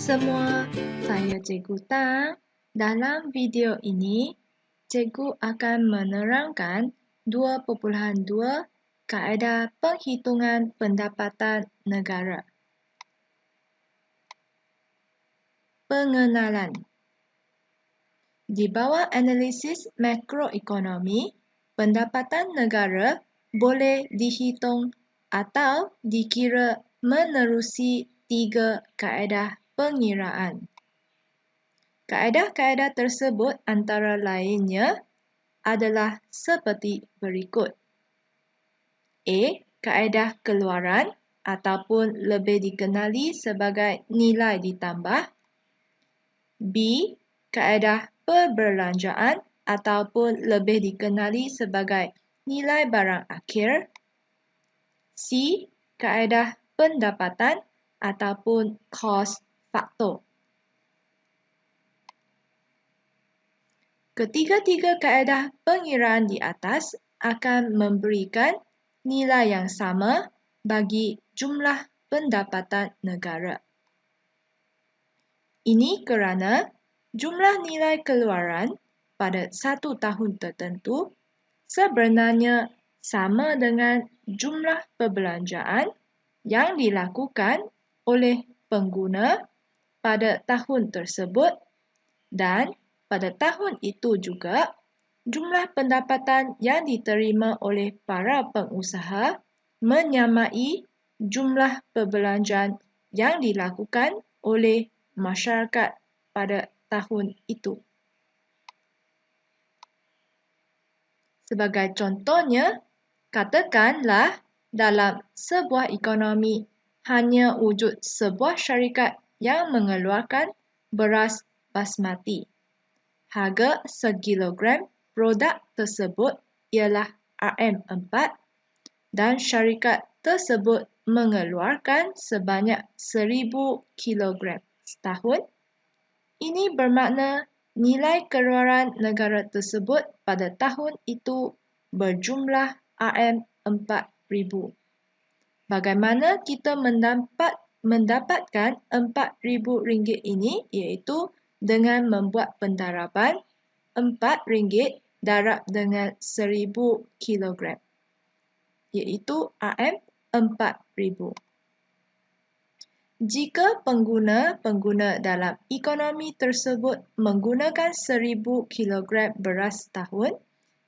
semua, saya Cikgu Tang. Dalam video ini, Cikgu akan menerangkan 2.2 Kaedah Penghitungan Pendapatan Negara. Pengenalan. Di bawah analisis makroekonomi, pendapatan negara boleh dihitung atau dikira menerusi 3 kaedah pengiraan. Kaedah-kaedah tersebut antara lainnya adalah seperti berikut. A. Kaedah keluaran ataupun lebih dikenali sebagai nilai ditambah. B. Kaedah perbelanjaan ataupun lebih dikenali sebagai nilai barang akhir. C. Kaedah pendapatan ataupun cost factor. Ketiga-tiga kaedah pengiraan di atas akan memberikan nilai yang sama bagi jumlah pendapatan negara. Ini kerana jumlah nilai keluaran pada satu tahun tertentu sebenarnya sama dengan jumlah perbelanjaan yang dilakukan oleh pengguna pada tahun tersebut dan pada tahun itu juga jumlah pendapatan yang diterima oleh para pengusaha menyamai jumlah perbelanjaan yang dilakukan oleh masyarakat pada tahun itu. Sebagai contohnya, katakanlah dalam sebuah ekonomi hanya wujud sebuah syarikat yang mengeluarkan beras basmati. Harga sekilogram produk tersebut ialah RM4 dan syarikat tersebut mengeluarkan sebanyak 1000 kilogram setahun. Ini bermakna nilai keluaran negara tersebut pada tahun itu berjumlah RM4000. Bagaimana kita mendapatkan RM4000 ini iaitu dengan membuat pendaraban RM4 darab dengan 1000 kilogram iaitu RM4000. Jika pengguna dalam ekonomi tersebut menggunakan 1000 kilogram beras setahun,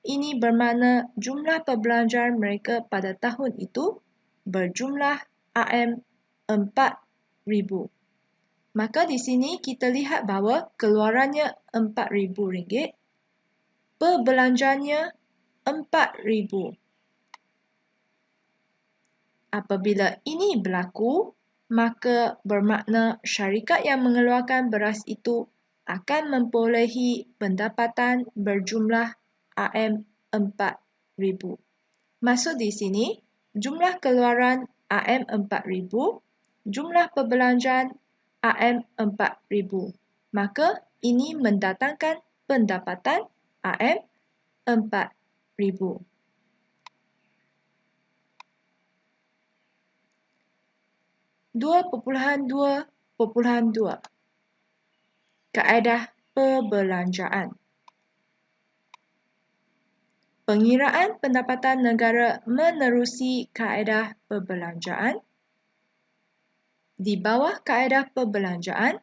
ini bermakna jumlah perbelanjaan mereka pada tahun itu berjumlah RM4000. Maka di sini kita lihat bahawa keluarannya RM4000, perbelanjaannya RM4000. Apabila ini berlaku, maka bermakna syarikat yang mengeluarkan beras itu akan memperolehi pendapatan berjumlah RM4000. Maksud di sini, jumlah keluaran RM4000, jumlah perbelanjaan RM4000. Maka ini mendatangkan pendapatan RM4000. 2.2 Kaedah perbelanjaan. Pengiraan pendapatan negara menerusi kaedah perbelanjaan. Di bawah kaedah perbelanjaan,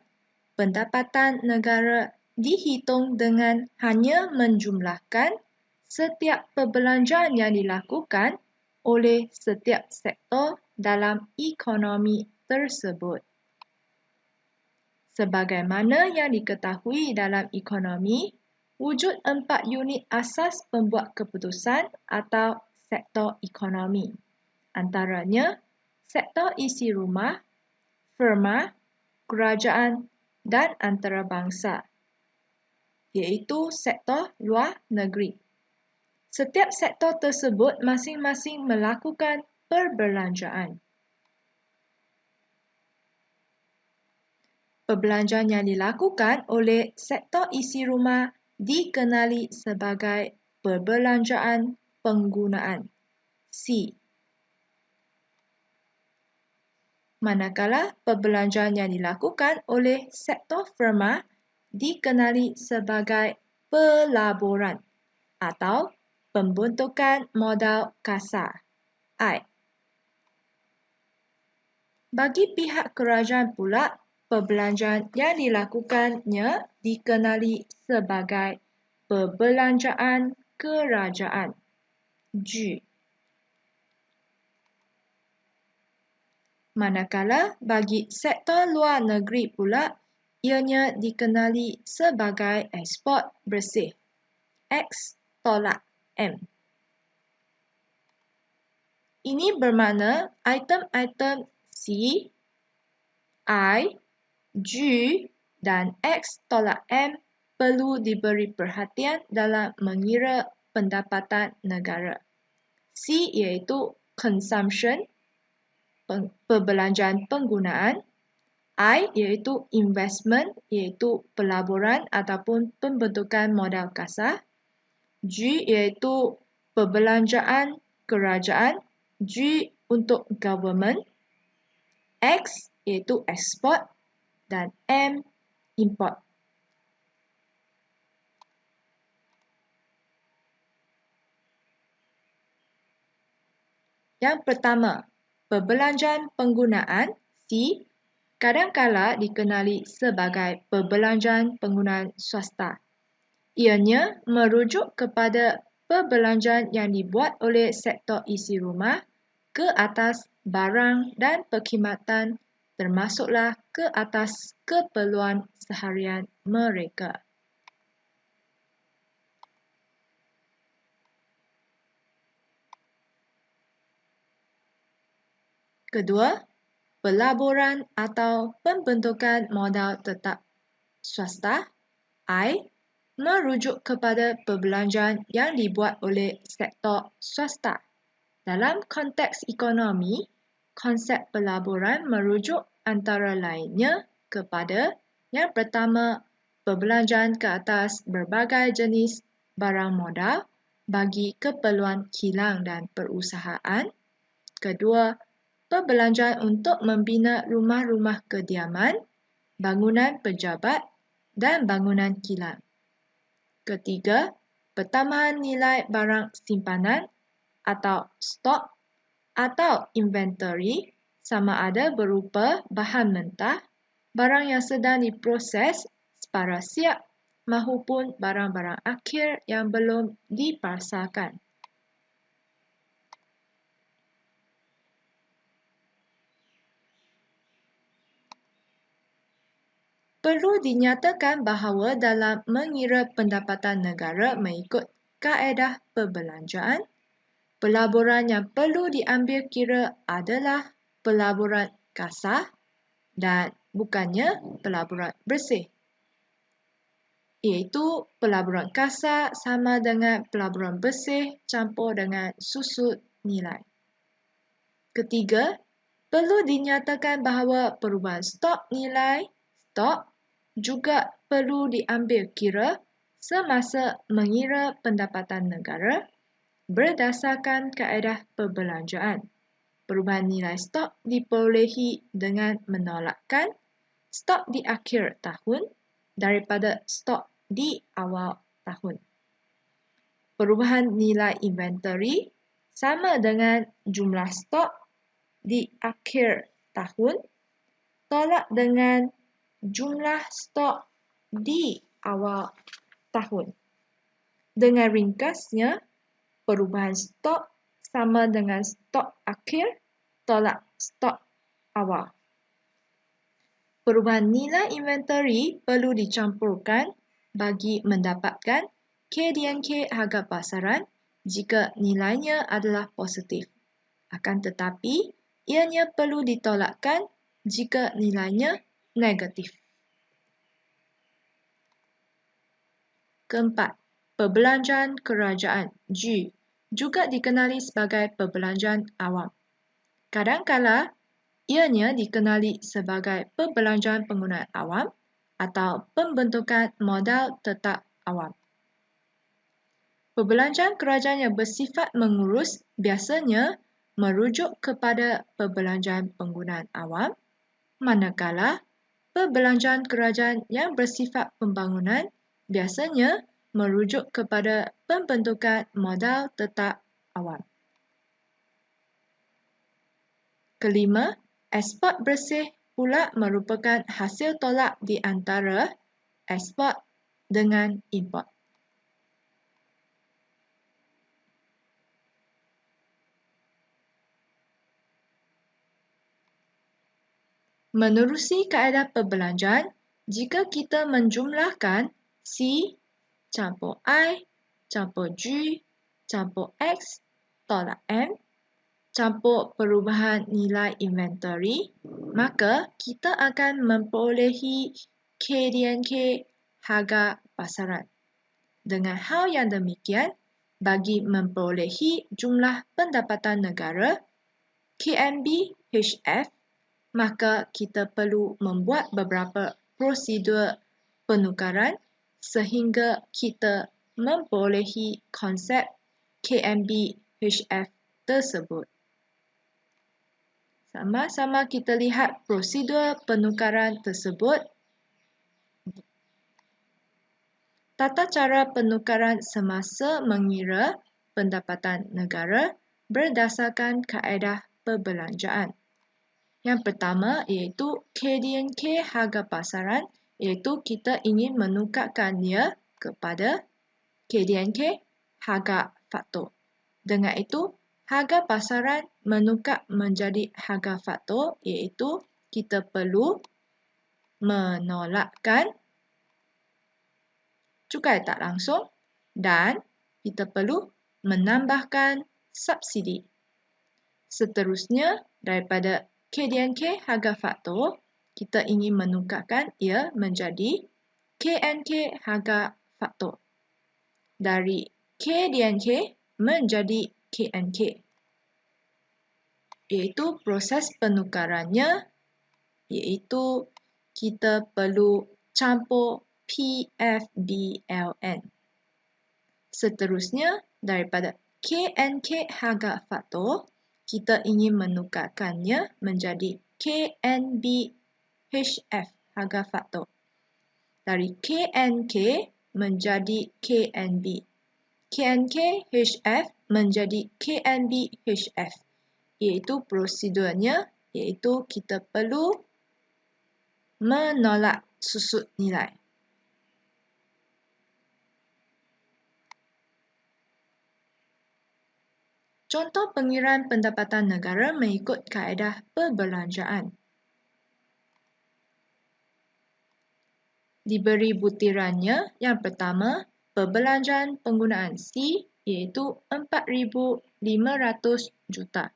pendapatan negara dihitung dengan hanya menjumlahkan setiap perbelanjaan yang dilakukan oleh setiap sektor dalam ekonomi tersebut. Sebagaimana yang diketahui dalam ekonomi, wujud 4 unit asas pembuat keputusan atau sektor ekonomi. Antaranya, sektor isi rumah, firma, kerajaan dan antarabangsa, iaitu sektor luar negeri. Setiap sektor tersebut masing-masing melakukan perbelanjaan. Perbelanjaan yang dilakukan oleh sektor isi rumah dikenali sebagai perbelanjaan penggunaan. C. manakala perbelanjaan yang dilakukan oleh sektor firma dikenali sebagai pelaburan atau pembentukan modal kasar I. Bagi pihak kerajaan pula, perbelanjaan yang dilakukannya dikenali sebagai perbelanjaan kerajaan G. Manakala bagi sektor luar negeri pula, ianya dikenali sebagai ekspor bersih X tolak M. Ini bermakna item-item C, I, G dan X tolak M perlu diberi perhatian dalam mengira pendapatan negara. C iaitu consumption, perbelanjaan penggunaan. I iaitu investment, iaitu pelaburan ataupun pembentukan modal kasar. G iaitu perbelanjaan kerajaan, G untuk government. X iaitu export dan M import. Yang pertama, perbelanjaan penggunaan C kadangkala dikenali sebagai perbelanjaan penggunaan swasta. Ianya merujuk kepada perbelanjaan yang dibuat oleh sektor isi rumah ke atas barang dan perkhidmatan termasuklah ke atas keperluan seharian mereka. Kedua, pelaburan atau pembentukan modal tetap swasta I merujuk kepada perbelanjaan yang dibuat oleh sektor swasta. Dalam konteks ekonomi, konsep pelaburan merujuk antara lainnya kepada yang pertama, perbelanjaan ke atas berbagai jenis barang modal bagi keperluan kilang dan perusahaan. Kedua, perbelanjaan untuk membina rumah-rumah kediaman, bangunan pejabat dan bangunan kilang. Ketiga, pertambahan nilai barang simpanan atau stok atau inventory sama ada berupa bahan mentah, barang yang sedang diproses separa siap maupun barang-barang akhir yang belum dipasarkan. Perlu dinyatakan bahawa dalam mengira pendapatan negara mengikut kaedah perbelanjaan, pelaburan yang perlu diambil kira adalah pelaburan kasar dan bukannya pelaburan bersih. Iaitu pelaburan kasar sama dengan pelaburan bersih campur dengan susut nilai. Ketiga, perlu dinyatakan bahawa perubahan stok nilai stok juga perlu diambil kira semasa mengira pendapatan negara berdasarkan kaedah perbelanjaan. Perubahan nilai stok diperolehi dengan menolakkan stok di akhir tahun daripada stok di awal tahun. Perubahan nilai inventory sama dengan jumlah stok di akhir tahun tolak dengan jumlah stok di awal tahun. Dengan ringkasnya, perubahan stok sama dengan stok akhir tolak stok awal. Perubahan nilai inventory perlu dicampurkan bagi mendapatkan K/K harga pasaran jika nilainya adalah positif. Akan tetapi, ianya perlu ditolakkan jika nilainya negatif. Keempat, perbelanjaan kerajaan G juga dikenali sebagai perbelanjaan awam. Kadangkala, ianya dikenali sebagai perbelanjaan penggunaan awam atau pembentukan modal tetap awam. Perbelanjaan kerajaan yang bersifat mengurus biasanya merujuk kepada perbelanjaan penggunaan awam, manakala perbelanjaan kerajaan yang bersifat pembangunan biasanya merujuk kepada pembentukan modal tetap awam. Kelima, ekspor bersih pula merupakan hasil tolak di antara ekspor dengan import. Menerusi kaedah perbelanjaan, jika kita menjumlahkan C campur I campur G campur X tolak M campur perubahan nilai inventory, maka kita akan memperolehi KDNK harga pasaran. Dengan hal yang demikian, bagi memperolehi jumlah pendapatan negara KNB/HF, maka kita perlu membuat beberapa prosedur penukaran sehingga kita memperolehi konsep KNB/HF tersebut. Sama-sama kita lihat prosedur penukaran tersebut. Tata cara penukaran semasa mengira pendapatan negara berdasarkan kaedah perbelanjaan. Yang pertama iaitu KDNK harga pasaran, iaitu kita ingin menukarkan dia kepada KDNK harga faktor. Dengan itu, harga pasaran menukar menjadi harga faktor, iaitu kita perlu menolakkan cukai tak langsung dan kita perlu menambahkan subsidi. Seterusnya, daripada KDNK harga faktor, kita ingin menukarkan ia menjadi KNK harga faktor. Dari KDNK menjadi KNK. Iaitu proses penukarannya, iaitu kita perlu campur PFBLN. Seterusnya, daripada KNK harga faktor, kita ingin menukarkannya menjadi KNB/HF harga faktor. Dari KNK menjadi KNB. KNK/HF menjadi KNB/HF. Iaitu prosedurnya, iaitu kita perlu menolak susut nilai. Contoh pengiraan pendapatan negara mengikut kaedah perbelanjaan. Diberi butirannya, yang pertama, perbelanjaan penggunaan C iaitu 4,500 juta.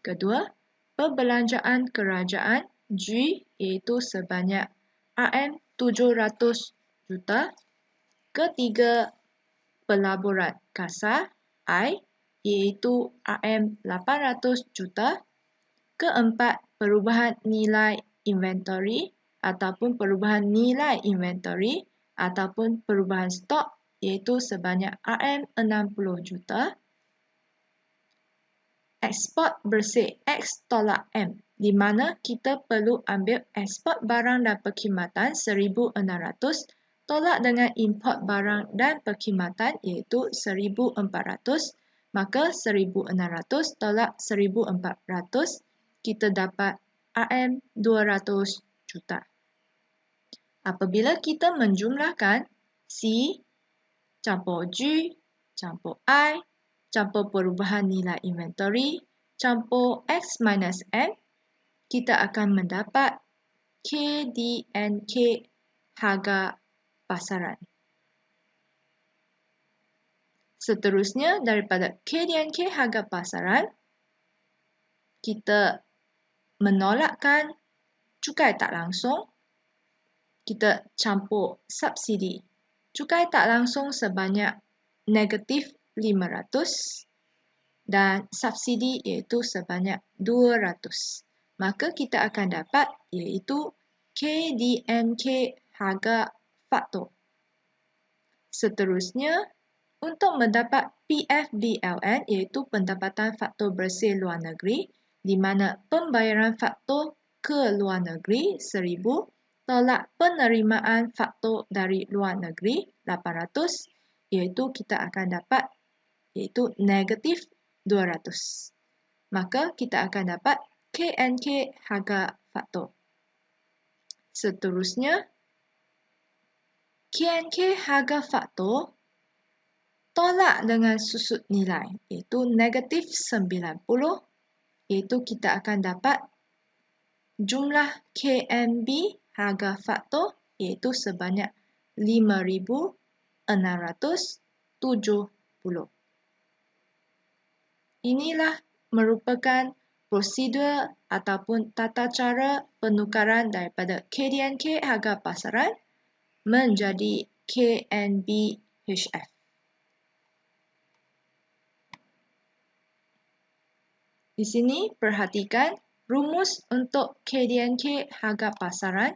Kedua, perbelanjaan kerajaan G iaitu sebanyak RM700 juta. Ketiga, pelaburan kasar I iaitu RM800 juta. Keempat, perubahan nilai inventory ataupun perubahan nilai inventory ataupun perubahan stok iaitu sebanyak RM60 juta. Ekspor bersih X tolak M, di mana kita perlu ambil ekspor barang dan perkhidmatan 1,600 tolak dengan import barang dan perkhidmatan iaitu 1,400, maka 1,600 tolak 1,400, kita dapat RM200 juta. Apabila kita menjumlahkan C campur G campur I campur perubahan nilai inventory campur X minus M, kita akan mendapat KDNK harga pasaran. Seterusnya, daripada KDNK harga pasaran, kita menolakkan cukai tak langsung, kita campur subsidi. Cukai tak langsung sebanyak negatif 500 dan subsidi iaitu sebanyak 200. Maka kita akan dapat iaitu KDNK harga faktor. Seterusnya, Untuk mendapat PFBLN iaitu pendapatan faktor bersih luar negeri di mana pembayaran faktor ke luar negeri 1,000 tolak penerimaan faktor dari luar negeri 800 iaitu kita akan dapat iaitu negatif 200. Maka kita akan dapat KNK harga faktor. Seterusnya, KNK harga faktor tolak dengan susut nilai iaitu negatif 90 iaitu kita akan dapat jumlah KNB harga faktor iaitu sebanyak 5,670. Inilah merupakan prosedur ataupun tata cara penukaran daripada KDNK harga pasaran menjadi KNBHF. Di sini perhatikan rumus untuk KDNK harga pasaran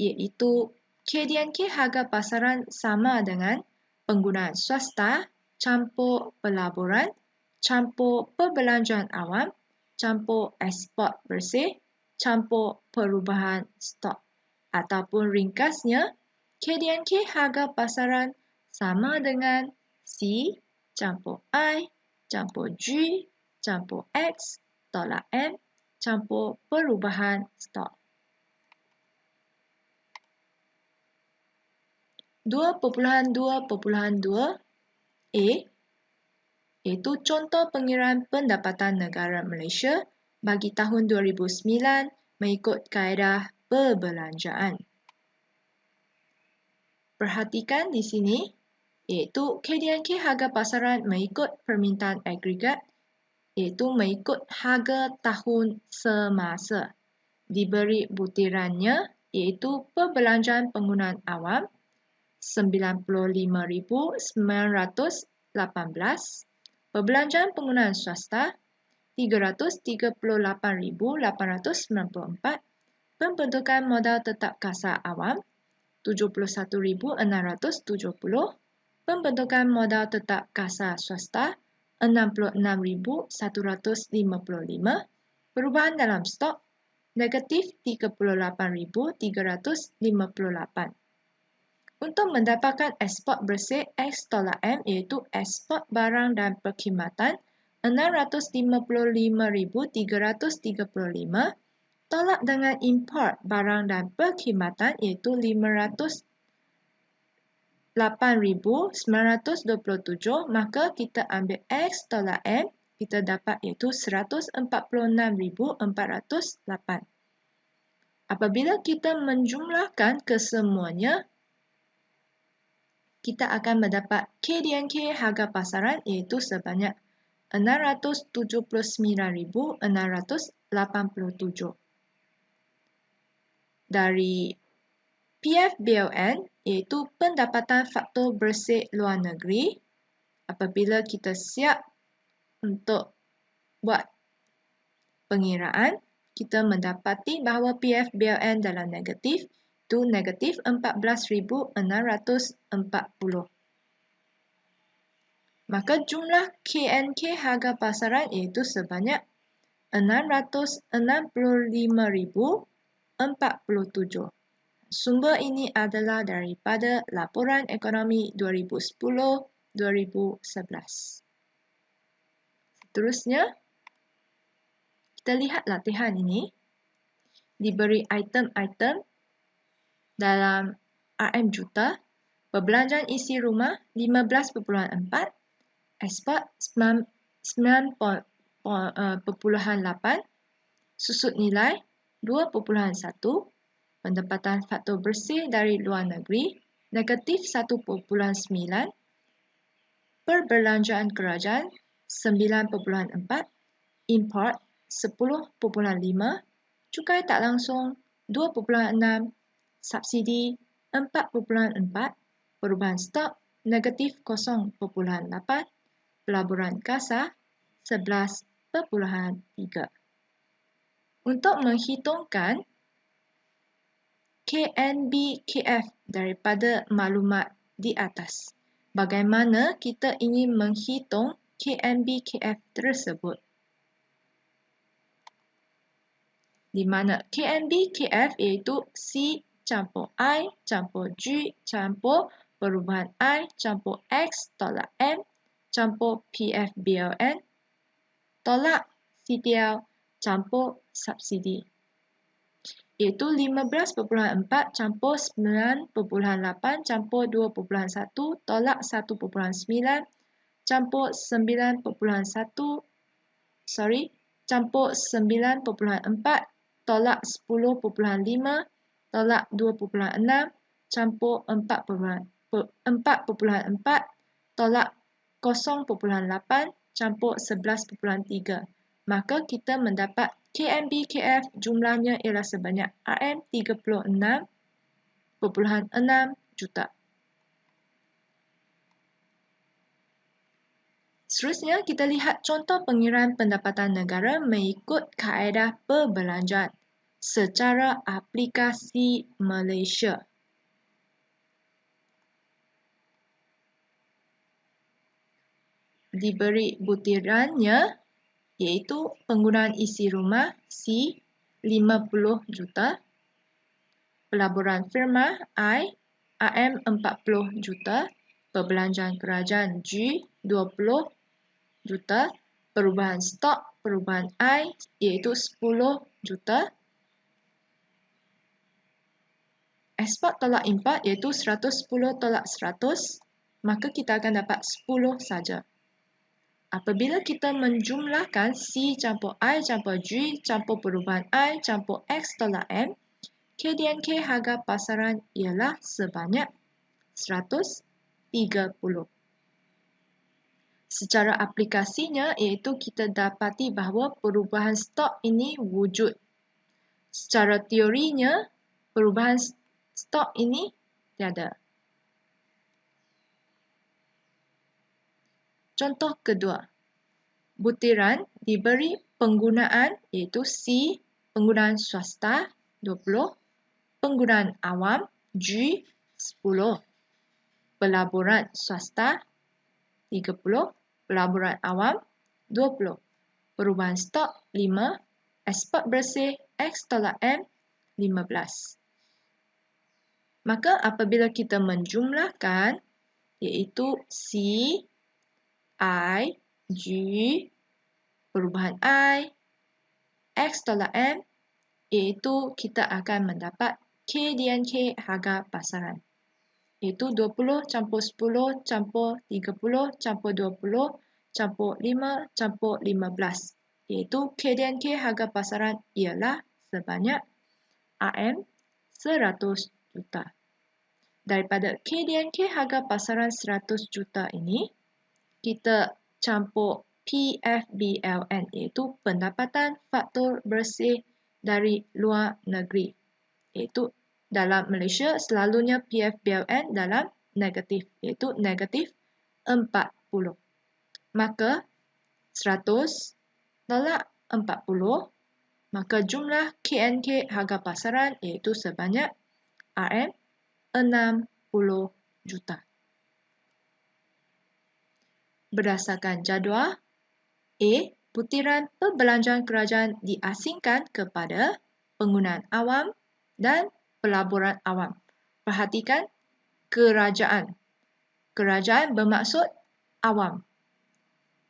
iaitu KDNK harga pasaran sama dengan penggunaan swasta campur pelaburan campur perbelanjaan awam campur eksport bersih campur perubahan stok ataupun ringkasnya KDNK harga pasaran sama dengan C campur I campur G campur X tolak M campur perubahan stok. 2.2.2 A iaitu contoh pengiraan pendapatan negara Malaysia bagi tahun 2009 mengikut kaedah perbelanjaan. Perhatikan di sini iaitu KDNK harga pasaran mengikut permintaan agregat iaitu mengikut harga tahun semasa. Diberi butirannya iaitu perbelanjaan penggunaan awam 95,918, perbelanjaan penggunaan swasta 338,894, pembentukan modal tetap kasar awam 71,670, pembentukan modal tetap kasar swasta 66,155, perubahan dalam stok negatif 38,358. Untuk mendapatkan eksport bersih X tolak M iaitu eksport barang dan perkhidmatan 655,335 tolak dengan import barang dan perkhidmatan iaitu 508,927 maka kita ambil X tolak M kita dapat iaitu 146,408. Apabila kita menjumlahkan kesemuanya kita akan mendapat KDNK harga pasaran iaitu sebanyak 679,687. Dari PFBLN iaitu pendapatan faktor bersih luar negeri, apabila kita siap untuk buat pengiraan, kita mendapati bahawa PFBLN dalam negatif itu negatif 14,640. Maka jumlah KNK harga pasaran iaitu sebanyak 665,047. Sumber ini adalah daripada Laporan Ekonomi 2010-2011. Seterusnya, kita lihat latihan ini. Diberi item-item dalam RM juta, perbelanjaan isi rumah 15.4, ekspor 9.8, susut nilai 2.1, pendapatan faktor bersih dari luar negeri negatif 1.9, perbelanjaan kerajaan 9.4, import 10.5, cukai tak langsung 2.6, subsidi 4.4, perubahan stok negatif 0.8, pelaburan kasar 11.3. Untuk menghitungkan KNBKF daripada maklumat di atas, bagaimana kita ingin menghitung KNB/KF tersebut. Di mana KNB/KF iaitu C campur I campur G campur perubahan I campur X tolak M campur PFBLN tolak CTL campur subsidi. Iaitu 15.4 campur 9.8 campur 2.1 tolak 1.9 campur 9.1 campur 9.4 tolak 10.5 tolak 2.6 campur 4.4 tolak 0.8 campur 11.3. Maka kita mendapat KNB/KF jumlahnya ialah sebanyak RM36.6 juta. Seterusnya, kita lihat contoh pengiraan pendapatan negara mengikut kaedah perbelanjaan secara aplikasi Malaysia. Diberi butirannya iaitu penggunaan isi rumah C 50 juta, pelaburan firma I RM 40 juta, perbelanjaan kerajaan G 20 juta, perubahan stok perubahan I iaitu 10 juta, ekspor tolak import iaitu 110 tolak 100, maka kita akan dapat 10 saja. Apabila kita menjumlahkan C campur I campur G campur perubahan I campur X tolak M, KDNK harga pasaran ialah sebanyak 130. Secara aplikasinya iaitu kita dapati bahawa perubahan stok ini wujud. Secara teorinya, perubahan stok ini tiada. Contoh kedua, butiran diberi penggunaan iaitu C, penggunaan swasta 20, penggunaan awam G 10, pelaburan swasta 30, pelaburan awam 20, perubahan stok 5, ekspor bersih X tolak M 15. Maka apabila kita menjumlahkan iaitu C, I, G, perubahan I, X tolak M, iaitu kita akan mendapat KDNK harga pasaran. Iaitu 20 campur 10 campur 30 campur 20 campur 5 campur 15. Iaitu KDNK harga pasaran ialah sebanyak RM 100 juta. Daripada KDNK harga pasaran 100 juta ini, kita campur PFBLN iaitu pendapatan faktur bersih dari luar negeri. Iaitu dalam Malaysia selalunya PFBLN dalam negatif iaitu negatif 40. Maka 100 tolak 40, maka jumlah KNK harga pasaran iaitu sebanyak RM 60 juta. Berdasarkan jadual, A. Butiran perbelanjaan kerajaan diasingkan kepada penggunaan awam dan pelaburan awam. Perhatikan kerajaan. Kerajaan bermaksud awam.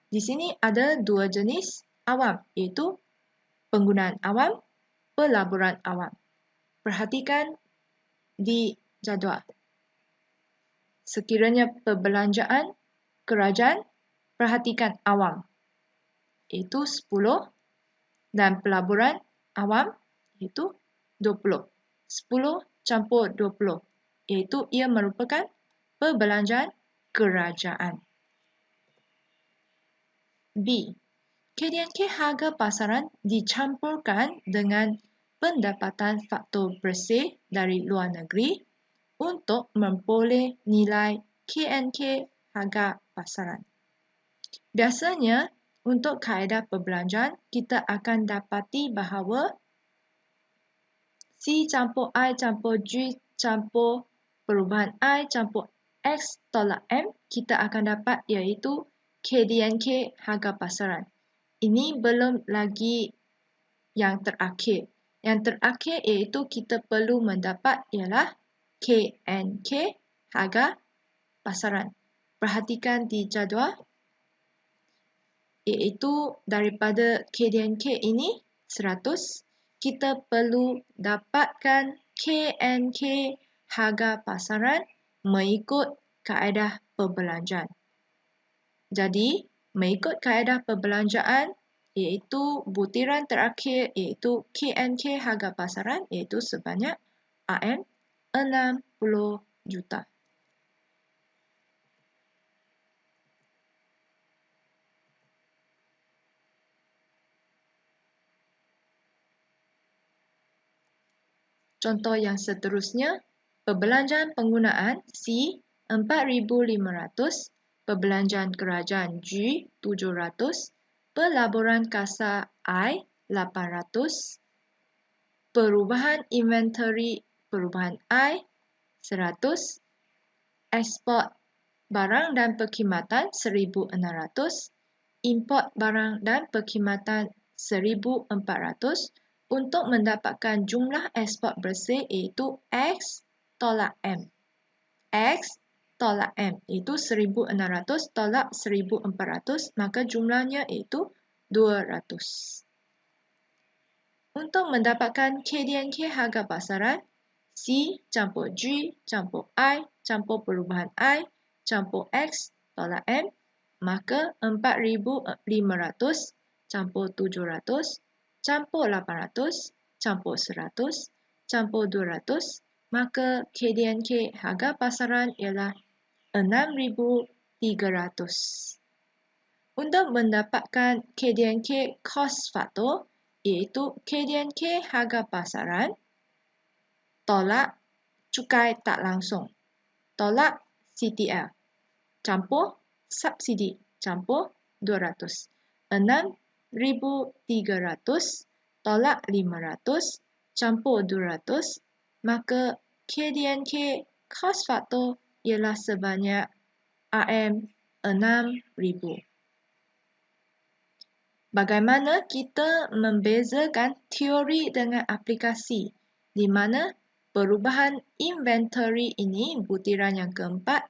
Di sini ada dua jenis awam, iaitu penggunaan awam, pelaburan awam. Perhatikan di jadual. Sekiranya perbelanjaan kerajaan, perhatikan awam, iaitu 10, dan pelaburan awam, iaitu 20. 10 campur 20, iaitu ia merupakan perbelanjaan kerajaan. B. KDNK harga pasaran dicampurkan dengan pendapatan faktur bersih dari luar negeri untuk memperoleh nilai KNK harga pasaran. Biasanya, untuk kaedah perbelanjaan, kita akan dapati bahawa C campur I campur G campur perubahan I campur X tolak M, kita akan dapat iaitu KDNK harga pasaran. Ini belum lagi yang terakhir. Yang terakhir iaitu kita perlu mendapat ialah KNK harga pasaran. Perhatikan di jadual, iaitu daripada KDNK ini 100, kita perlu dapatkan KNK harga pasaran mengikut kaedah perbelanjaan. Jadi, mengikut kaedah perbelanjaan, iaitu butiran terakhir iaitu KNK harga pasaran iaitu sebanyak RM60 juta. Contoh yang seterusnya, perbelanjaan penggunaan C 4,500, perbelanjaan kerajaan G 700, pelaburan kasar I 800, perubahan inventory perubahan I 100, ekspor barang dan perkhidmatan 1,600, import barang dan perkhidmatan 1,400 untuk mendapatkan jumlah ekspor bersih iaitu X tolak M. X tolak M iaitu 1,600 tolak 1,400, maka jumlahnya iaitu 200. Untuk mendapatkan KDNK harga pasaran, C campur G campur I campur perubahan I campur X tolak M, maka 4,500 campur 700 campur 800 campur 100 campur 200, maka KDNK harga pasaran ialah 6,300. Untuk mendapatkan KDNK cost faktor, iaitu KDNK harga pasaran tolak cukai tak langsung tolak CTL campur subsidi campur 200. 6,300 tolak 500 campur 200, maka KDNK cost faktor ialah sebanyak RM6,000. Bagaimana kita membezakan teori dengan aplikasi, di mana perubahan inventory ini butiran yang keempat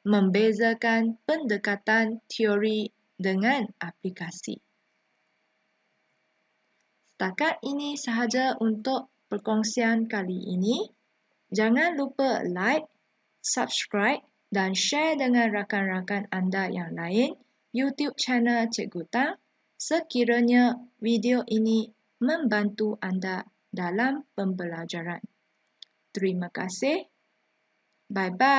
membezakan pendekatan teori dengan aplikasi. Setakat ini sahaja untuk perkongsian kali ini. Jangan lupa like, subscribe dan share dengan rakan-rakan anda yang lain YouTube channel Cikgu Tang sekiranya video ini membantu anda dalam pembelajaran. Terima kasih. Bye-bye.